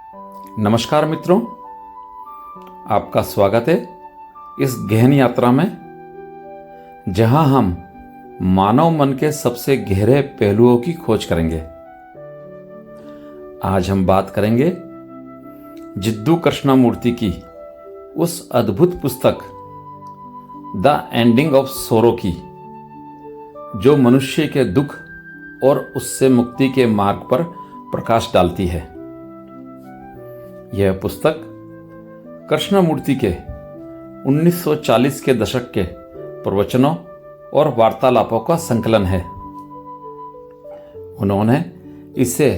नमस्कार मित्रों, आपका स्वागत है इस गहन यात्रा में, जहां हम मानव मन के सबसे गहरे पहलुओं की खोज करेंगे। आज हम बात करेंगे जिद्दू कृष्णमूर्ति की उस अद्भुत पुस्तक द एंडिंग ऑफ सोरो की, जो मनुष्य के दुख और उससे मुक्ति के मार्ग पर प्रकाश डालती है। यह पुस्तक कृष्णमूर्ति के 1940 के दशक के प्रवचनों और वार्तालापों का संकलन है। उन्होंने इसे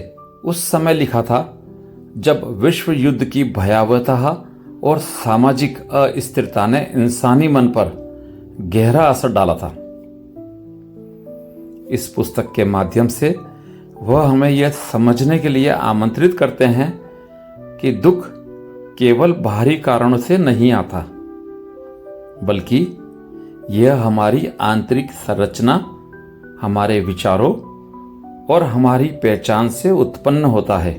उस समय लिखा था जब विश्व युद्ध की भयावहता और सामाजिक अस्थिरता ने इंसानी मन पर गहरा असर डाला था। इस पुस्तक के माध्यम से वह हमें यह समझने के लिए आमंत्रित करते हैं कि दुख केवल बाहरी कारणों से नहीं आता, बल्कि यह हमारी आंतरिक संरचना, हमारे विचारों और हमारी पहचान से उत्पन्न होता है।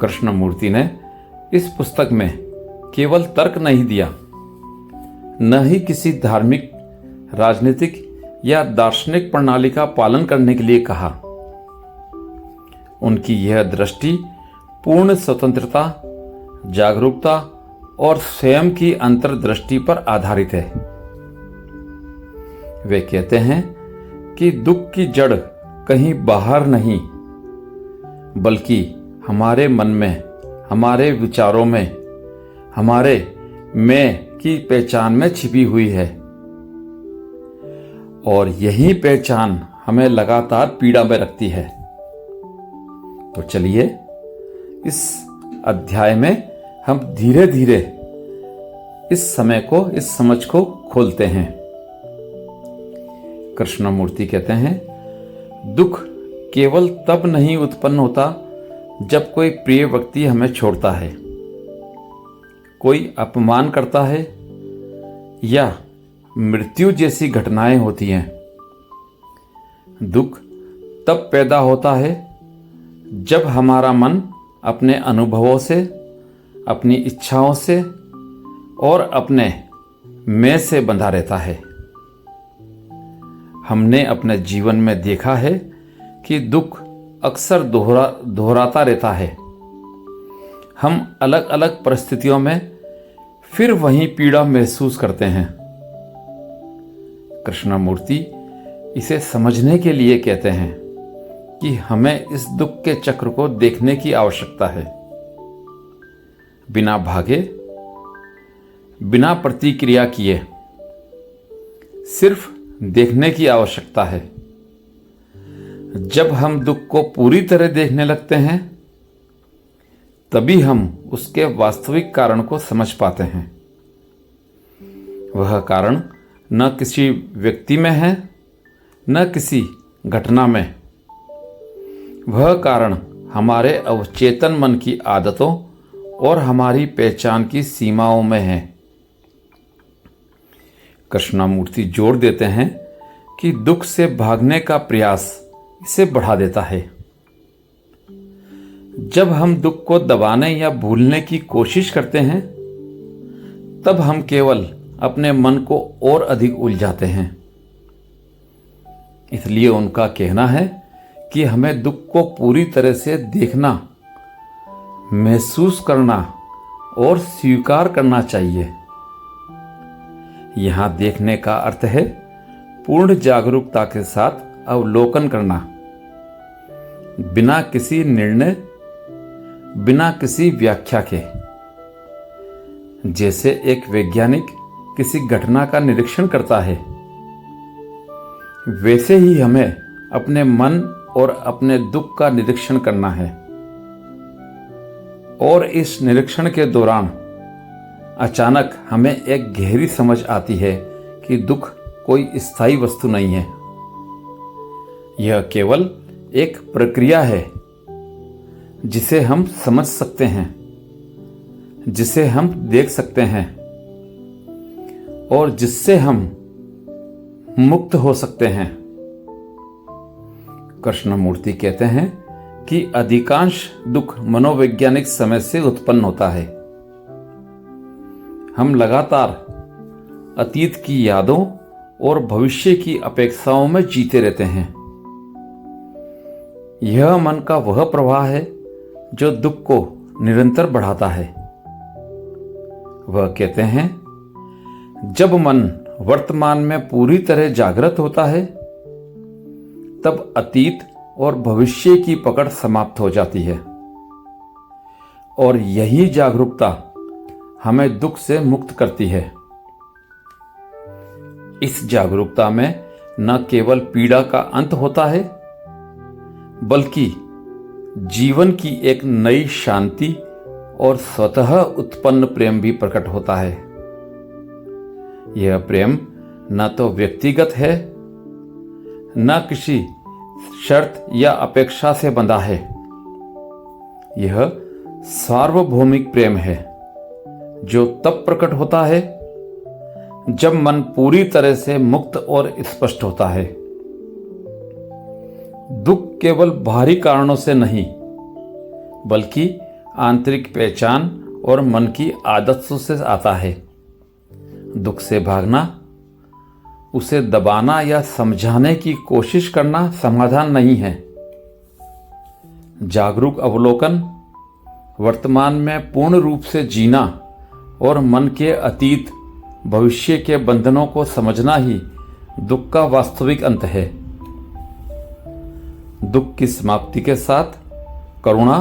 कृष्णमूर्ति ने इस पुस्तक में केवल तर्क नहीं दिया, न ही किसी धार्मिक, राजनीतिक या दार्शनिक प्रणाली का पालन करने के लिए कहा। उनकी यह दृष्टि पूर्ण स्वतंत्रता, जागरूकता और स्वयं की अंतर्दृष्टि पर आधारित है। वे कहते हैं कि दुख की जड़ कहीं बाहर नहीं, बल्कि हमारे मन में, हमारे विचारों में, हमारे मैं की पहचान में छिपी हुई है, और यही पहचान हमें लगातार पीड़ा में रखती है। तो चलिए इस अध्याय में हम धीरे धीरे इस समझ को खोलते हैं। कृष्णमूर्ति कहते हैं, दुख केवल तब नहीं उत्पन्न होता जब कोई प्रिय व्यक्ति हमें छोड़ता है, कोई अपमान करता है या मृत्यु जैसी घटनाएं होती हैं। दुख तब पैदा होता है जब हमारा मन अपने अनुभवों से, अपनी इच्छाओं से और अपने मैं से बंधा रहता है। हमने अपने जीवन में देखा है कि दुख अक्सर दोहराता रहता है। हम अलग अलग परिस्थितियों में फिर वही पीड़ा महसूस करते हैं। कृष्णमूर्ति इसे समझने के लिए कहते हैं कि हमें इस दुख के चक्र को देखने की आवश्यकता है, बिना भागे, बिना प्रतिक्रिया किए, सिर्फ देखने की आवश्यकता है। जब हम दुख को पूरी तरह देखने लगते हैं, तभी हम उसके वास्तविक कारण को समझ पाते हैं। वह कारण न किसी व्यक्ति में है, न किसी घटना में। वह कारण हमारे अवचेतन मन की आदतों और हमारी पहचान की सीमाओं में है। कृष्णमूर्ति जोर देते हैं कि दुख से भागने का प्रयास इसे बढ़ा देता है। जब हम दुख को दबाने या भूलने की कोशिश करते हैं, तब हम केवल अपने मन को और अधिक उलझाते हैं। इसलिए उनका कहना है कि हमें दुख को पूरी तरह से देखना, महसूस करना और स्वीकार करना चाहिए। यहां देखने का अर्थ है पूर्ण जागरूकता के साथ अवलोकन करना, बिना किसी निर्णय, बिना किसी व्याख्या के। जैसे एक वैज्ञानिक किसी घटना का निरीक्षण करता है, वैसे ही हमें अपने मन और अपने दुख का निरीक्षण करना है। और इस निरीक्षण के दौरान अचानक हमें एक गहरी समझ आती है कि दुख कोई स्थायी वस्तु नहीं है। यह केवल एक प्रक्रिया है जिसे हम समझ सकते हैं, जिसे हम देख सकते हैं और जिससे हम मुक्त हो सकते हैं। कृष्णमूर्ति कहते हैं कि अधिकांश दुख मनोवैज्ञानिक समय से उत्पन्न होता है। हम लगातार अतीत की यादों और भविष्य की अपेक्षाओं में जीते रहते हैं। यह मन का वह प्रवाह है जो दुख को निरंतर बढ़ाता है। वह कहते हैं, जब मन वर्तमान में पूरी तरह जागृत होता है तब अतीत और भविष्य की पकड़ समाप्त हो जाती है और यही जागरूकता हमें दुख से मुक्त करती है। इस जागरूकता में न केवल पीड़ा का अंत होता है बल्कि जीवन की एक नई शांति और स्वतः उत्पन्न प्रेम भी प्रकट होता है। यह प्रेम न तो व्यक्तिगत है न किसी शर्त या अपेक्षा से बंधा है। यह सार्वभौमिक प्रेम है जो तब प्रकट होता है जब मन पूरी तरह से मुक्त और स्पष्ट होता है। दुख केवल बाहरी कारणों से नहीं बल्कि आंतरिक पहचान और मन की आदतों से आता है। दुख से भागना, उसे दबाना या समझाने की कोशिश करना समाधान नहीं है। जागरूक अवलोकन, वर्तमान में पूर्ण रूप से जीना और मन के अतीत भविष्य के बंधनों को समझना ही दुख का वास्तविक अंत है। दुख की समाप्ति के साथ करुणा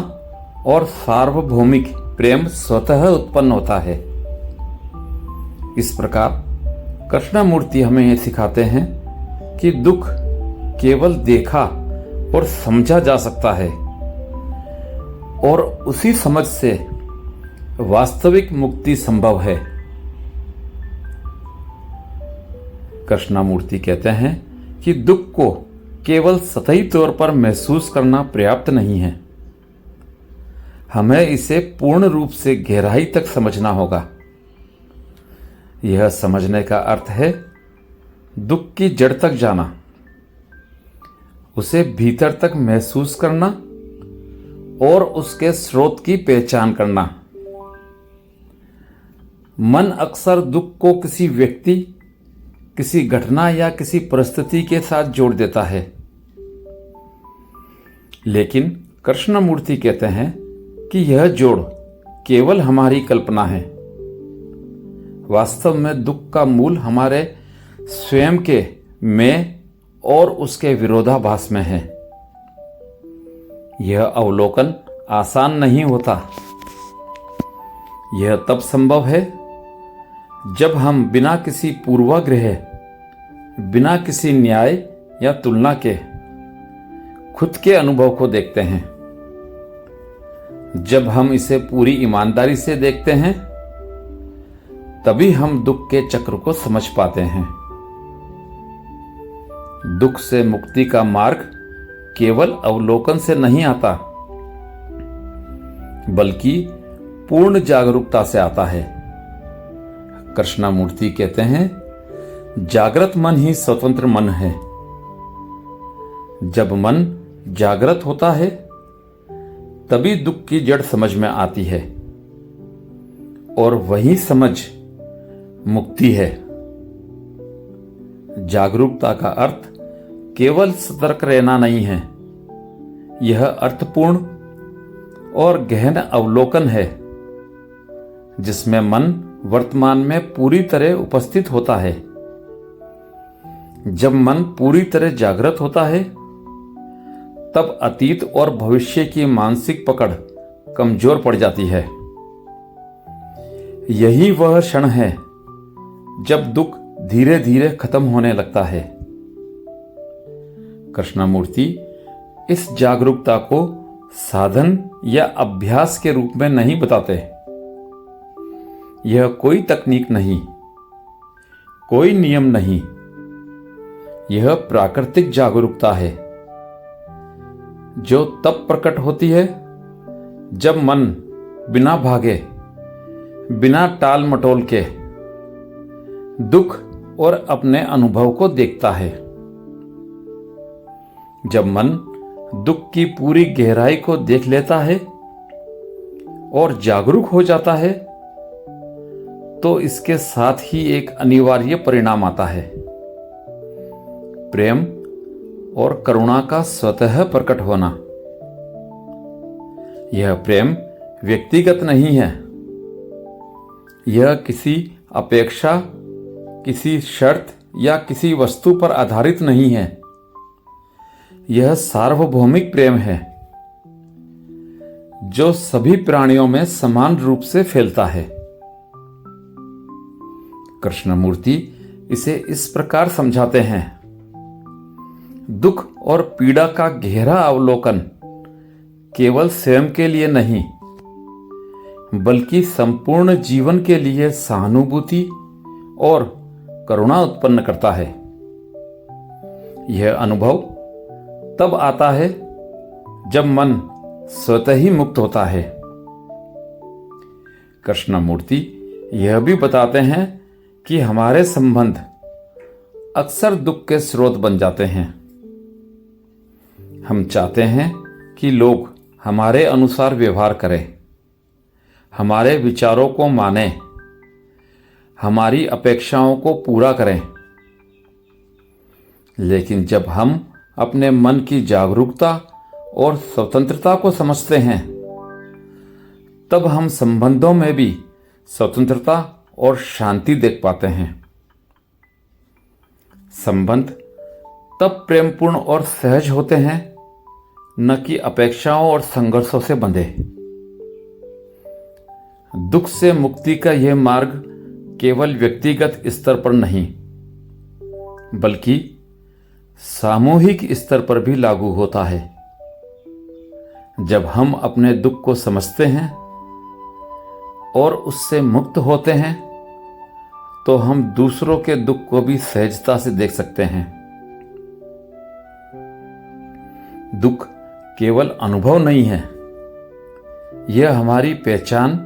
और सार्वभौमिक प्रेम स्वतः उत्पन्न होता है। इस प्रकार कृष्णमूर्ति हमें यह सिखाते हैं कि दुख केवल देखा और समझा जा सकता है और उसी समझ से वास्तविक मुक्ति संभव है। कृष्णमूर्ति कहते हैं कि दुख को केवल सतही तौर पर महसूस करना पर्याप्त नहीं है, हमें इसे पूर्ण रूप से गहराई तक समझना होगा। यह समझने का अर्थ है दुख की जड़ तक जाना, उसे भीतर तक महसूस करना और उसके स्रोत की पहचान करना। मन अक्सर दुख को किसी व्यक्ति, किसी घटना या किसी परिस्थिति के साथ जोड़ देता है, लेकिन कृष्णमूर्ति कहते हैं कि यह जोड़ केवल हमारी कल्पना है। वास्तव में दुख का मूल हमारे स्वयं के मैं और उसके विरोधाभास में है। यह अवलोकन आसान नहीं होता। यह तब संभव है जब हम बिना किसी पूर्वाग्रह, बिना किसी न्याय या तुलना के खुद के अनुभव को देखते हैं। जब हम इसे पूरी ईमानदारी से देखते हैं तभी हम दुख के चक्र को समझ पाते हैं। दुख से मुक्ति का मार्ग केवल अवलोकन से नहीं आता बल्कि पूर्ण जागरूकता से आता है। कृष्णमूर्ति कहते हैं, जागृत मन ही स्वतंत्र मन है। जब मन जागृत होता है तभी दुख की जड़ समझ में आती है और वही समझ मुक्ति है। जागरूकता का अर्थ केवल सतर्क रहना नहीं है, यह अर्थपूर्ण और गहन अवलोकन है जिसमें मन वर्तमान में पूरी तरह उपस्थित होता है। जब मन पूरी तरह जागृत होता है तब अतीत और भविष्य की मानसिक पकड़ कमजोर पड़ जाती है। यही वह क्षण है जब दुख धीरे धीरे खत्म होने लगता है। कृष्णमूर्ति इस जागरूकता को साधन या अभ्यास के रूप में नहीं बताते। यह कोई तकनीक नहीं, कोई नियम नहीं, यह प्राकृतिक जागरूकता है जो तब प्रकट होती है जब मन बिना भागे, बिना टाल मटोल के दुख और अपने अनुभव को देखता है। जब मन दुख की पूरी गहराई को देख लेता है और जागरूक हो जाता है, तो इसके साथ ही एक अनिवार्य परिणाम आता है, प्रेम और करुणा का स्वतः प्रकट होना। यह प्रेम व्यक्तिगत नहीं है, यह किसी अपेक्षा, किसी शर्त या किसी वस्तु पर आधारित नहीं है। यह सार्वभौमिक प्रेम है जो सभी प्राणियों में समान रूप से फैलता है। कृष्णमूर्ति इसे इस प्रकार समझाते हैं, दुख और पीड़ा का गहरा अवलोकन केवल स्वयं के लिए नहीं, बल्कि संपूर्ण जीवन के लिए सहानुभूति और करुणा उत्पन्न करता है। यह अनुभव तब आता है जब मन स्वतः ही मुक्त होता है। कृष्णमूर्ति यह भी बताते हैं कि हमारे संबंध अक्सर दुख के स्रोत बन जाते हैं। हम चाहते हैं कि लोग हमारे अनुसार व्यवहार करें, हमारे विचारों को मानें, हमारी अपेक्षाओं को पूरा करें। लेकिन जब हम अपने मन की जागरूकता और स्वतंत्रता को समझते हैं, तब हम संबंधों में भी स्वतंत्रता और शांति देख पाते हैं। संबंध तब प्रेमपूर्ण और सहज होते हैं, न कि अपेक्षाओं और संघर्षों से बंधे। दुख से मुक्ति का यह मार्ग केवल व्यक्तिगत स्तर पर नहीं, बल्कि सामूहिक स्तर पर भी लागू होता है। जब हम अपने दुख को समझते हैं और उससे मुक्त होते हैं, तो हम दूसरों के दुख को भी सहजता से देख सकते हैं। दुख केवल अनुभव नहीं है, यह हमारी पहचान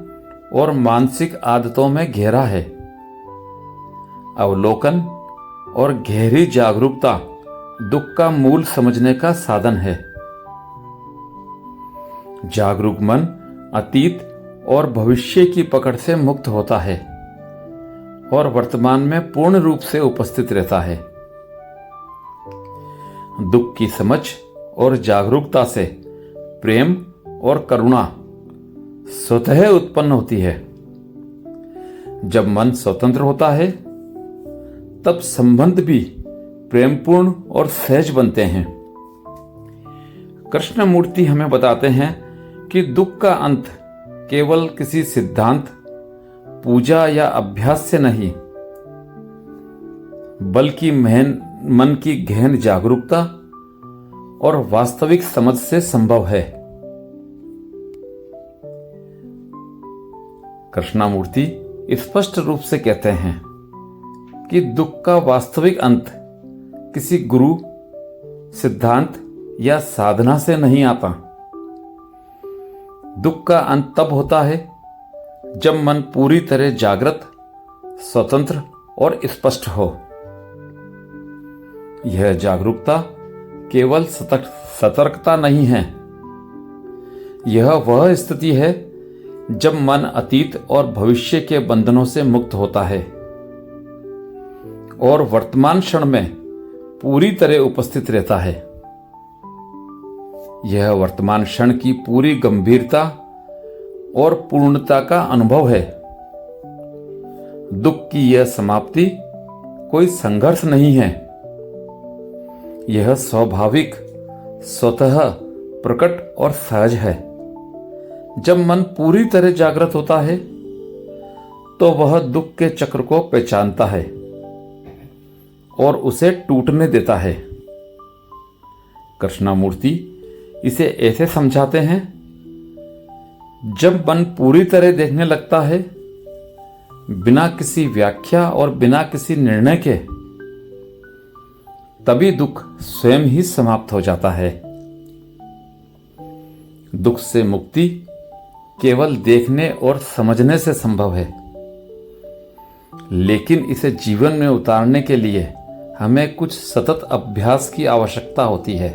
और मानसिक आदतों में गहरा है। अवलोकन और गहरी जागरूकता दुख का मूल समझने का साधन है। जागरूक मन अतीत और भविष्य की पकड़ से मुक्त होता है और वर्तमान में पूर्ण रूप से उपस्थित रहता है। दुख की समझ और जागरूकता से प्रेम और करुणा स्वतः उत्पन्न होती है। जब मन स्वतंत्र होता है, तब संबंध भी प्रेमपूर्ण और सहज बनते हैं। कृष्णमूर्ति हमें बताते हैं कि दुख का अंत केवल किसी सिद्धांत, पूजा या अभ्यास से नहीं, बल्कि मन की गहन जागरूकता और वास्तविक समझ से संभव है। कृष्णमूर्ति स्पष्ट रूप से कहते हैं कि दुख का वास्तविक अंत किसी गुरु, सिद्धांत या साधना से नहीं आता। दुख का अंत तब होता है जब मन पूरी तरह जागृत, स्वतंत्र और स्पष्ट हो। यह जागरूकता केवल सतर्कता नहीं है, यह वह स्थिति है जब मन अतीत और भविष्य के बंधनों से मुक्त होता है और वर्तमान क्षण में पूरी तरह उपस्थित रहता है। यह वर्तमान क्षण की पूरी गंभीरता और पूर्णता का अनुभव है। दुख की यह समाप्ति कोई संघर्ष नहीं है, यह स्वाभाविक, स्वतः प्रकट और सहज है। जब मन पूरी तरह जागृत होता है, तो वह दुख के चक्र को पहचानता है और उसे टूटने देता है। कृष्णमूर्ति इसे ऐसे समझाते हैं, जब मन पूरी तरह देखने लगता है, बिना किसी व्याख्या और बिना किसी निर्णय के, तभी दुख स्वयं ही समाप्त हो जाता है। दुख से मुक्ति केवल देखने और समझने से संभव है, लेकिन इसे जीवन में उतारने के लिए हमें कुछ सतत अभ्यास की आवश्यकता होती है।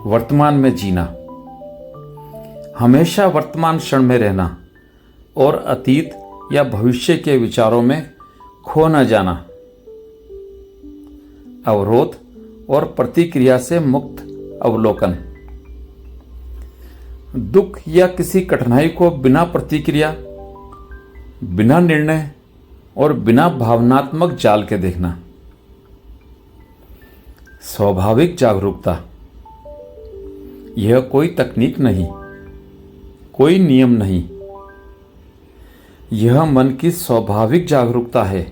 वर्तमान में जीना, हमेशा वर्तमान क्षण में रहना और अतीत या भविष्य के विचारों में खो न जाना, अवरोध और प्रतिक्रिया से मुक्त अवलोकन, दुख या किसी कठिनाई को बिना प्रतिक्रिया, बिना निर्णय और बिना भावनात्मक जाल के देखना, स्वाभाविक जागरूकता। यह कोई तकनीक नहीं, कोई नियम नहीं, यह मन की स्वाभाविक जागरूकता है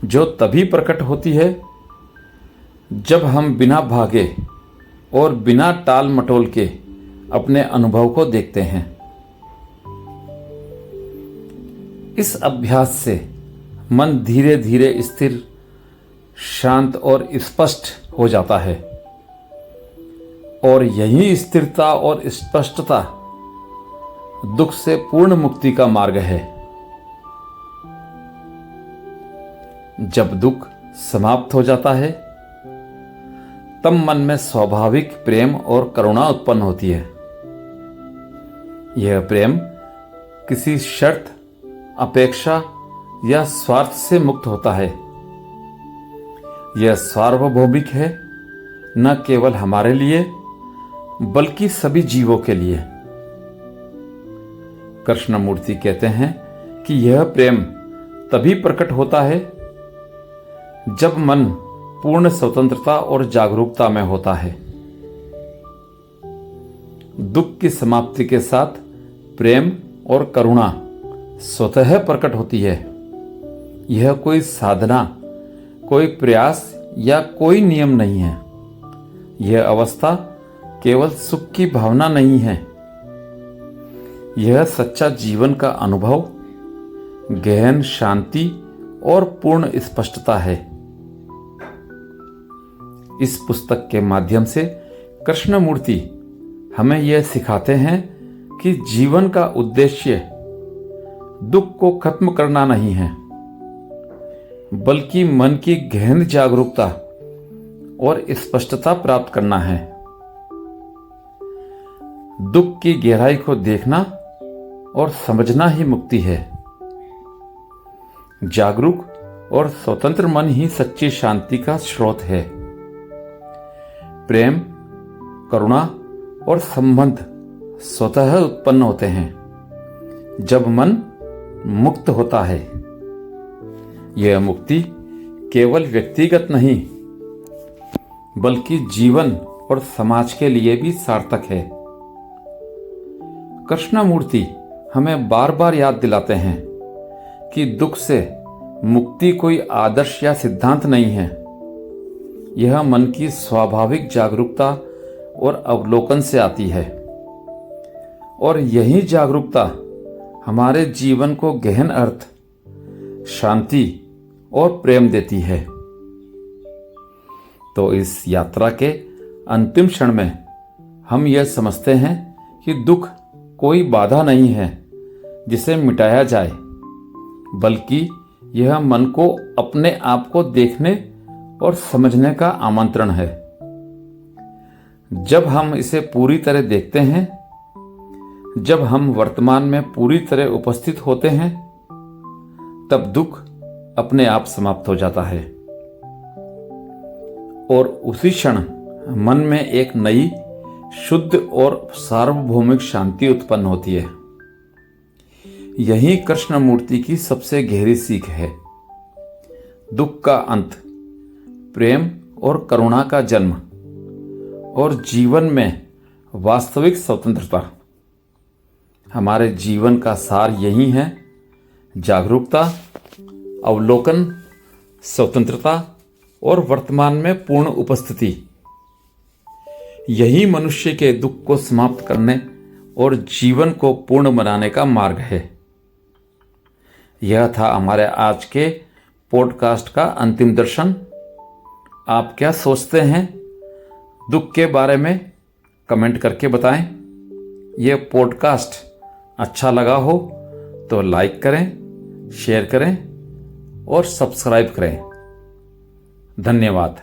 जो तभी प्रकट होती है जब हम बिना भागे और बिना टाल मटोल के अपने अनुभव को देखते हैं। इस अभ्यास से मन धीरे धीरे स्थिर, शांत और स्पष्ट हो जाता है और यही स्थिरता और स्पष्टता दुख से पूर्ण मुक्ति का मार्ग है। जब दुख समाप्त हो जाता है तब मन में स्वाभाविक प्रेम और करुणा उत्पन्न होती है। यह प्रेम किसी शर्त, अपेक्षा या स्वार्थ से मुक्त होता है। यह सार्वभौमिक है, न केवल हमारे लिए बल्कि सभी जीवों के लिए। कृष्णमूर्ति कहते हैं कि यह प्रेम तभी प्रकट होता है जब मन पूर्ण स्वतंत्रता और जागरूकता में होता है। दुख की समाप्ति के साथ प्रेम और करुणा स्वतः प्रकट होती है। यह कोई साधना, कोई प्रयास या कोई नियम नहीं है। यह अवस्था केवल सुख की भावना नहीं है, यह सच्चा जीवन का अनुभव, गहन शांति और पूर्ण स्पष्टता है। इस पुस्तक के माध्यम से कृष्णमूर्ति हमें यह सिखाते हैं कि जीवन का उद्देश्य दुख को खत्म करना नहीं है, बल्कि मन की गहन जागरूकता और स्पष्टता प्राप्त करना है। दुख की गहराई को देखना और समझना ही मुक्ति है। जागरूक और स्वतंत्र मन ही सच्ची शांति का स्रोत है। प्रेम, करुणा और संबंध स्वतः उत्पन्न होते हैं जब मन मुक्त होता है। यह मुक्ति केवल व्यक्तिगत नहीं बल्कि जीवन और समाज के लिए भी सार्थक है। कृष्णमूर्ति हमें बार बार याद दिलाते हैं कि दुख से मुक्ति कोई आदर्श या सिद्धांत नहीं है। यह मन की स्वाभाविक जागरूकता और अवलोकन से आती है और यही जागरूकता हमारे जीवन को गहन अर्थ, शांति और प्रेम देती है। तो इस यात्रा के अंतिम क्षण में हम यह समझते हैं कि दुख कोई बाधा नहीं है जिसे मिटाया जाए, बल्कि यह मन को अपने आप को देखने और समझने का आमंत्रण है। जब हम इसे पूरी तरह देखते हैं, जब हम वर्तमान में पूरी तरह उपस्थित होते हैं, तब दुख अपने आप समाप्त हो जाता है और उसी क्षण मन में एक नई, शुद्ध और सार्वभौमिक शांति उत्पन्न होती है। यही कृष्णमूर्ति की सबसे गहरी सीख है। दुख का अंत, प्रेम और करुणा का जन्म और जीवन में वास्तविक स्वतंत्रता। हमारे जीवन का सार यही है: जागरूकता, अवलोकन, स्वतंत्रता और वर्तमान में पूर्ण उपस्थिति। यही मनुष्य के दुख को समाप्त करने और जीवन को पूर्ण बनाने का मार्ग है। यह था हमारे आज के पॉडकास्ट का अंतिम दर्शन। आप क्या सोचते हैं दुख के बारे में? कमेंट करके बताएं। यह पॉडकास्ट अच्छा लगा हो तो लाइक करें, शेयर करें और सब्सक्राइब करें। धन्यवाद।